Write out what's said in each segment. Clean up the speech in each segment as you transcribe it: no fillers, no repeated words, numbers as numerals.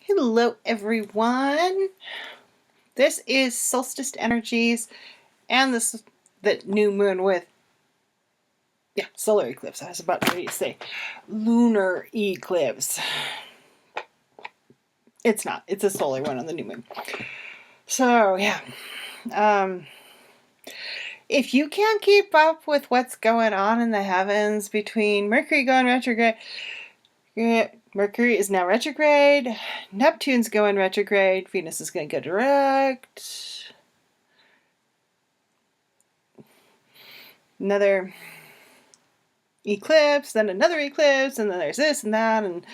Hello everyone. This is Solstice energies and this is the new moon with solar eclipse. I was about to say lunar eclipse. It's not. It's a solar one on the new moon. So if you can't keep up with what's going on in the heavens between Mercury going retrograde, Mercury is now retrograde, Neptune's going retrograde, Venus is going to go direct. Another eclipse, then another eclipse, and then there's this and that, and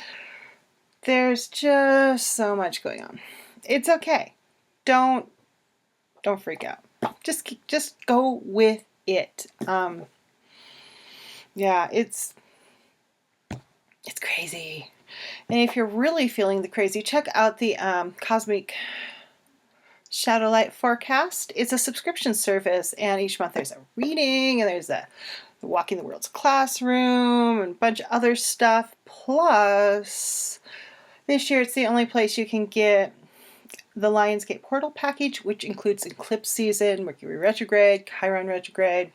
there's just so much going on. It's okay. Don't freak out. Just go with it. It's crazy. And if you're really feeling the crazy, check out the Cosmic Shadowlight Forecast. It's a subscription service, and each month there's a reading, and there's a Walking the World's Classroom, and a bunch of other stuff. Plus, this year it's the only place you can get the Lionsgate Portal package, which includes Eclipse season, Mercury retrograde, Chiron retrograde,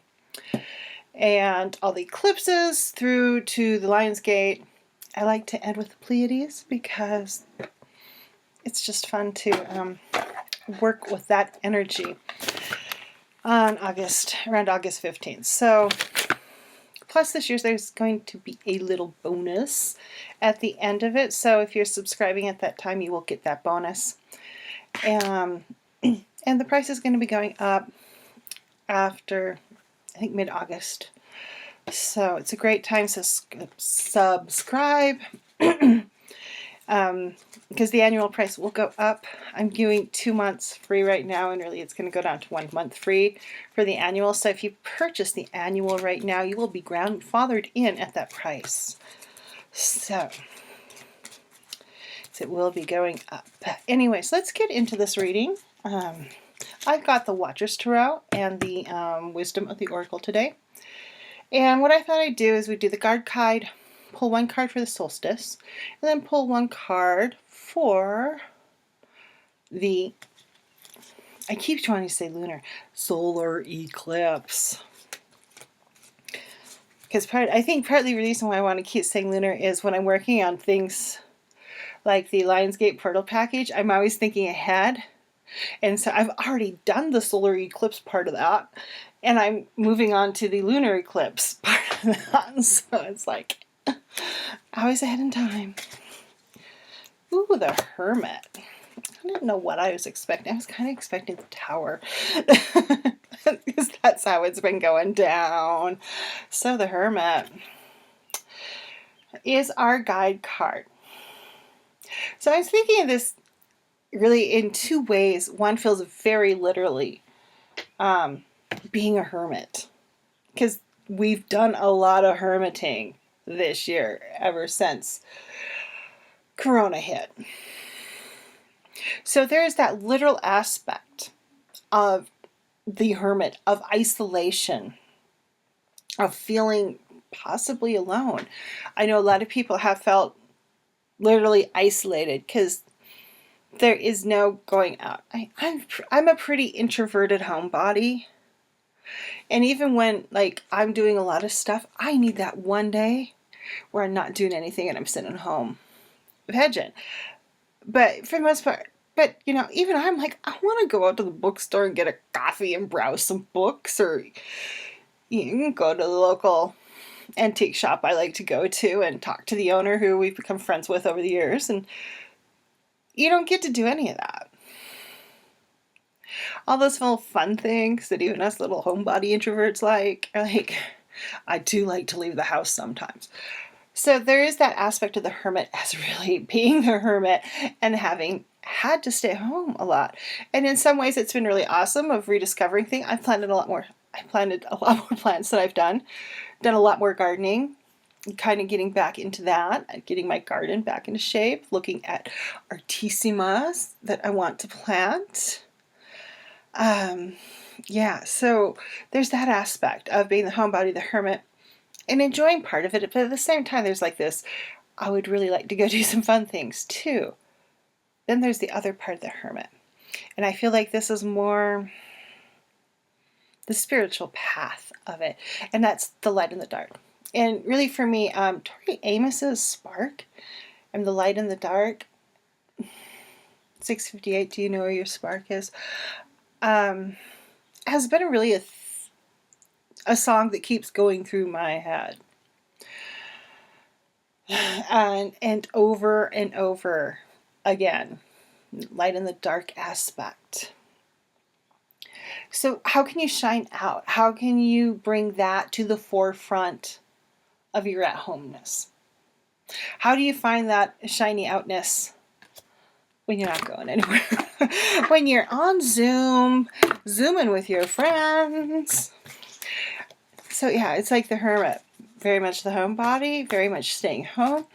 and all the eclipses through to the Lionsgate. I like to end with the Pleiades because it's just fun to work with that energy on around August 15th. So, plus this year there's going to be a little bonus at the end of it. So if you're subscribing at that time, you will get that bonus. And the price is going to be going up after, I think, mid-August. So it's a great time to subscribe. Because the annual price will go up. I'm doing 2 months free right now, and really it's going to go down to 1 month free for the annual. So if you purchase the annual right now, you will be grandfathered in at that price. So it will be going up. Anyways, let's get into this reading. I've got the Watcher's Tarot and the Wisdom of the Oracle today. And what I thought I'd do is we'd do the guard card, pull one card for the solstice, and then pull one card for the, I keep trying to say lunar, solar eclipse. Because I think partly the reason why I want to keep saying lunar is when I'm working on things like the Lionsgate Portal package, I'm always thinking ahead. And so I've already done the solar eclipse part of that, and I'm moving on to the lunar eclipse part of that. So it's like, always ahead in time. Ooh, the Hermit. I didn't know what I was expecting. I was kind of expecting the Tower. Because that's how it's been going down. So the Hermit is our guide card. So I was thinking of this really in two ways. One feels very literally being a hermit. Because we've done a lot of hermiting this year, ever since Corona hit. So there's that literal aspect of the hermit, of isolation, of feeling possibly alone. I know a lot of people have felt literally isolated because there is no going out. I'm a pretty introverted homebody. And even when I'm doing a lot of stuff, I need that one day where I'm not doing anything and I'm sitting home vegging. But for the most part, even I'm like, I want to go out to the bookstore and get a coffee and browse some books, or you can go to the local antique shop I like to go to and talk to the owner who we've become friends with over the years, and you don't get to do any of that. All those little fun things that even us little homebody introverts like, I do like to leave the house sometimes. So there is that aspect of the hermit as really being the hermit and having had to stay home a lot. And in some ways it's been really awesome of rediscovering things. I planted a lot more plants than I've done a lot more gardening, kind of getting back into that, getting my garden back into shape, looking at artissimas that I want to plant. So there's that aspect of being the homebody, the hermit, and enjoying part of it, but at the same time there's this, I would really like to go do some fun things too. then there's the other part of the Hermit. And I feel like this is more the spiritual path of it. And that's the light and the dark. And really for me, Tori Amos's spark and the light and the dark, 658, do you know where your spark is? Has been really a song that keeps going through my head. And over again, light and the dark aspect. So how can you shine out? How can you bring that to the forefront of your at-homeness? How do you find that shiny outness when you're not going anywhere? When you're on Zoom, Zooming with your friends. So yeah, it's like the Hermit. Very much the homebody, very much staying home.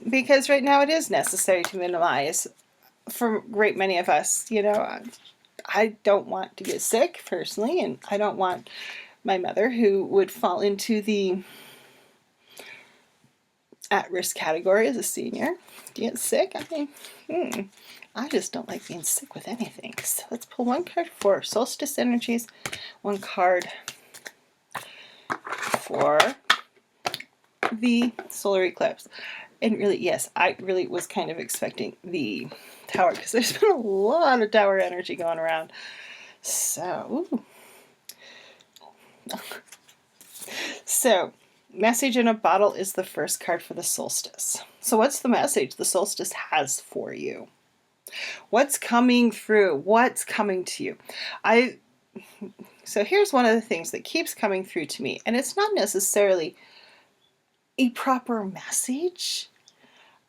Because right now it is necessary to minimize for a great many of us. You know, I don't want to get sick personally, and I don't want my mother, who would fall into the at-risk category as a senior, to get sick. I mean, I just don't like being sick with anything. So let's pull one card for Solstice energies, one card for the solar eclipse. And really, yes, I really was kind of expecting the tower, because there's been a lot of tower energy going around. So, so message in a bottle is the first card for the solstice. So what's the message the solstice has for you? What's coming through? What's coming to you? So here's one of the things that keeps coming through to me, and it's not necessarily a proper message,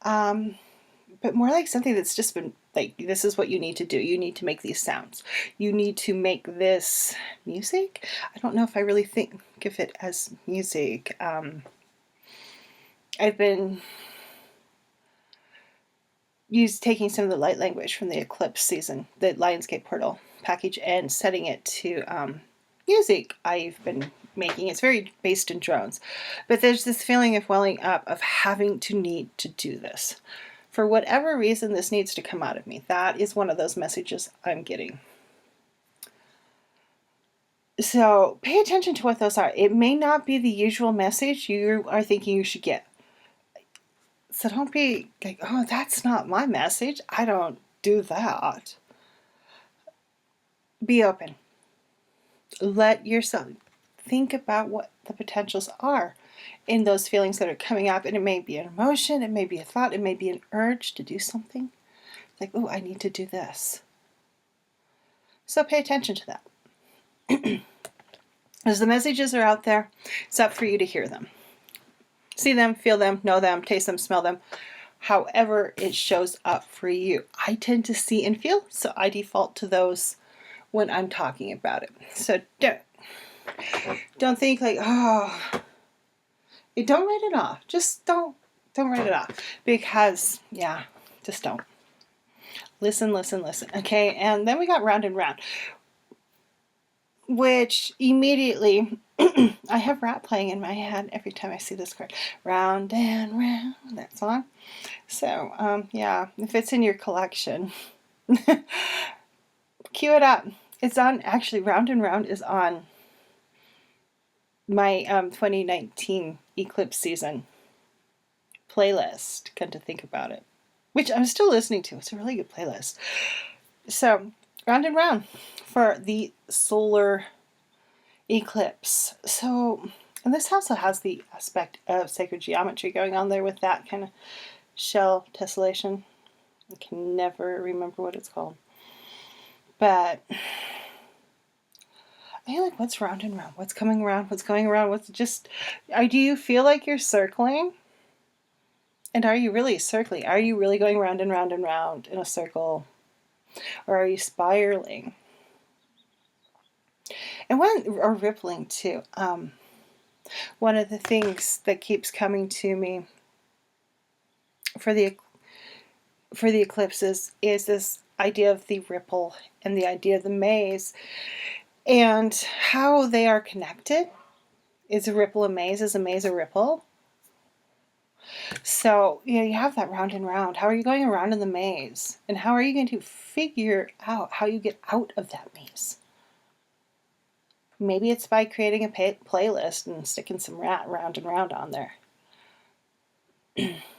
but more like something that's just been like, this is what you need to do. You need to make these sounds. You need to make this music. I don't know if I really think of it as music. I've been taking some of the light language from the Eclipse season, the Lionsgate Portal package, and setting it to music I've been making. It's very based in drones, but there's this feeling of welling up of having to need to do this. For whatever reason, this needs to come out of me. That is one of those messages I'm getting. So pay attention to what those are. It may not be the usual message you are thinking you should get. So don't be like, oh, that's not my message. I don't do that. Be open. Let yourself think about what the potentials are in those feelings that are coming up. And it may be an emotion, it may be a thought, it may be an urge to do something. Like, oh, I need to do this. So pay attention to that. As the messages are out there, it's up for you to hear them. See them, feel them, know them, taste them, smell them. However it shows up for you. I tend to see and feel, so I default to those when I'm talking about it. So don't think like, oh, don't write it off. Just don't write it off. Because, yeah, just don't. Listen. Okay, and then we got round and round, which immediately I have rap playing in my head every time I see this card. Round and round, that song. So, yeah, if it's in your collection, cue it up. It's on, actually, Round and Round is on my 2019 Eclipse season playlist, come to think about it, which I'm still listening to. It's a really good playlist. So, Round and Round for the solar eclipse. So, and this also has the aspect of sacred geometry going on there with that kind of shell tessellation. I can never remember what it's called. But I feel like, what's round and round? What's coming around? What's going around? What's just, do you feel like you're circling? And are you really circling? Are you really going round and round and round in a circle? Or are you spiraling? And or rippling too. One of the things that keeps coming to me for the eclipses is this idea of the ripple and the idea of the maze and how they are connected. Is a ripple a maze? Is a maze a ripple? So, you have that round and round. How are you going around in the maze? And how are you going to figure out how you get out of that maze? Maybe it's by creating a playlist and sticking some round and round on there.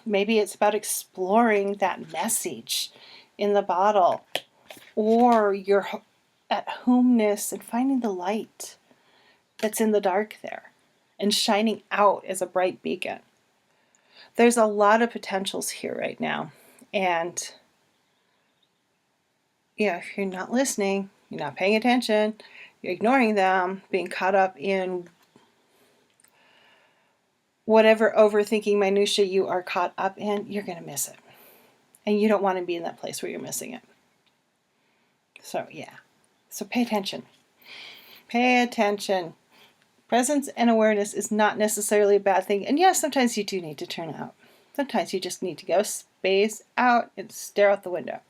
Maybe it's about exploring that message in the bottle, or your at homeness and finding the light that's in the dark there and shining out as a bright beacon. There's a lot of potentials here right now. And if you're not listening, you're not paying attention, you're ignoring them, being caught up in whatever overthinking minutia you are caught up in, you're going to miss it. And you don't want to be in that place where you're missing it. So, So pay attention. Pay attention. Presence and awareness is not necessarily a bad thing. And yes, sometimes you do need to turn out. Sometimes you just need to go space out and stare out the window.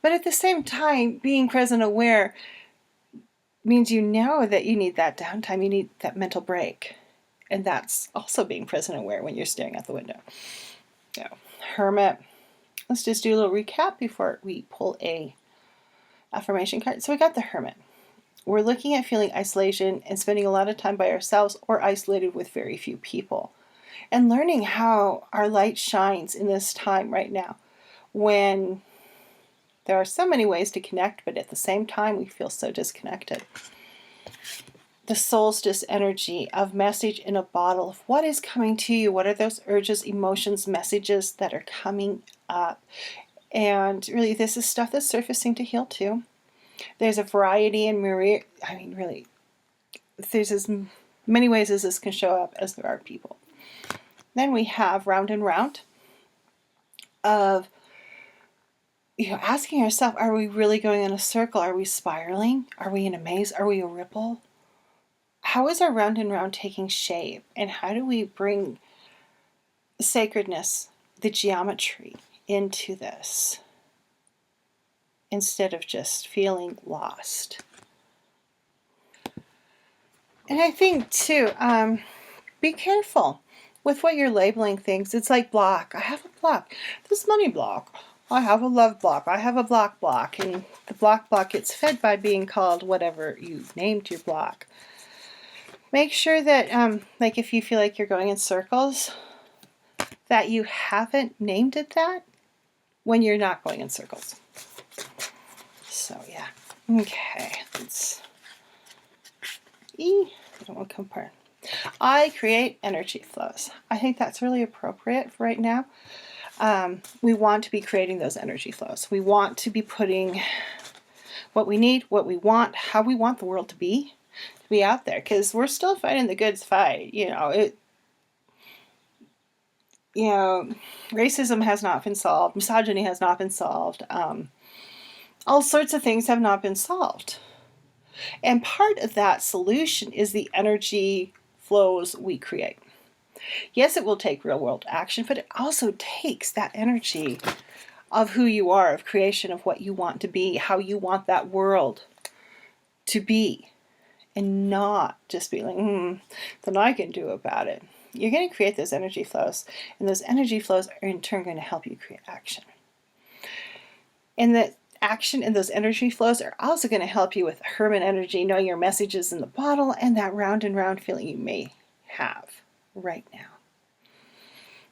But at the same time, being present aware means you know that you need that downtime. You need that mental break. And that's also being present aware when you're staring out the window. So, Hermit. Let's just do a little recap before we pull a affirmation card. So we got the Hermit. We're looking at feeling isolation and spending a lot of time by ourselves or isolated with very few people. And learning how our light shines in this time right now when there are so many ways to connect, but at the same time we feel so disconnected. The Solstice energy of message in a bottle of what is coming to you. What are those urges, emotions, messages that are coming up? And really, this is stuff that's surfacing to heal too. There's a variety and really, there's as many ways as this can show up as there are people. Then we have round and round of asking yourself, are we really going in a circle? Are we spiraling? Are we in a maze? Are we a ripple? How is our round and round taking shape? And how do we bring sacredness, the geometry, into this instead of just feeling lost? And I think too, be careful with what you're labeling things. It's like block. I have a block. This money block. I have a love block. I have a block. And the block gets fed by being called whatever you named your block. Make sure that, like if you feel like you're going in circles, that you haven't named it that when you're not going in circles. So yeah. Okay. I don't want to compare. I create energy flows. I think that's really appropriate for right now. We want to be creating those energy flows. We want to be putting what we need, what we want, how we want the world to be out there, because we're still fighting the good fight. Racism has not been solved. Misogyny has not been solved. All sorts of things have not been solved. And part of that solution is the energy flows we create. Yes, it will take real world action, but it also takes that energy of who you are, of creation, of what you want to be, how you want that world to be, and not just be like, then I can do about it. You're going to create those energy flows, and those energy flows are in turn going to help you create action. And that action and those energy flows are also going to help you with Hermit energy, knowing your messages in the bottle, and that round and round feeling you may have right now.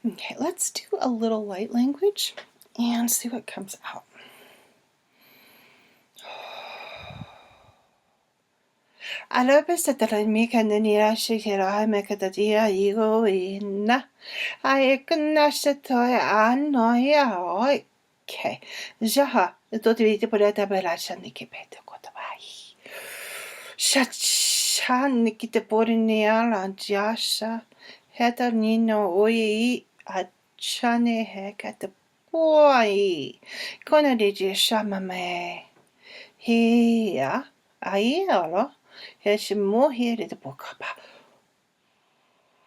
Okay, let's do a little light language and see what comes out. Alabesta talamika nania shikira mekadadia ego inna. I ignashatoy anoya. Okay. Jaha, to be the Purata Barashaniki Peta Kotabai. Shachaniki the Porinia and Jasha. Heta Nino Oi at Chane Heck at the boy. Conadiji Shamame. Here, Aiero. Here's more here at the book.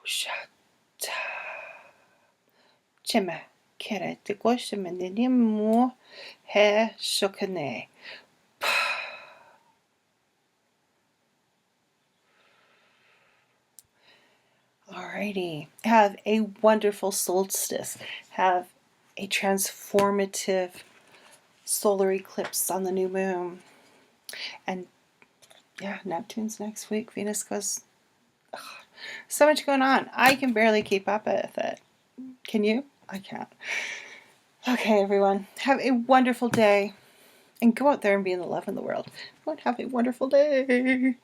Shata. Chema. Kere te koshi menini mo he shokane. Alrighty. Have a wonderful solstice. Have a transformative solar eclipse on the new moon. And yeah, Neptune's next week. Venus goes. Ugh, so much going on. I can barely keep up with it. Can you? I can't. Okay, everyone. Have a wonderful day. And go out there and be in the love in the world. Have a wonderful day.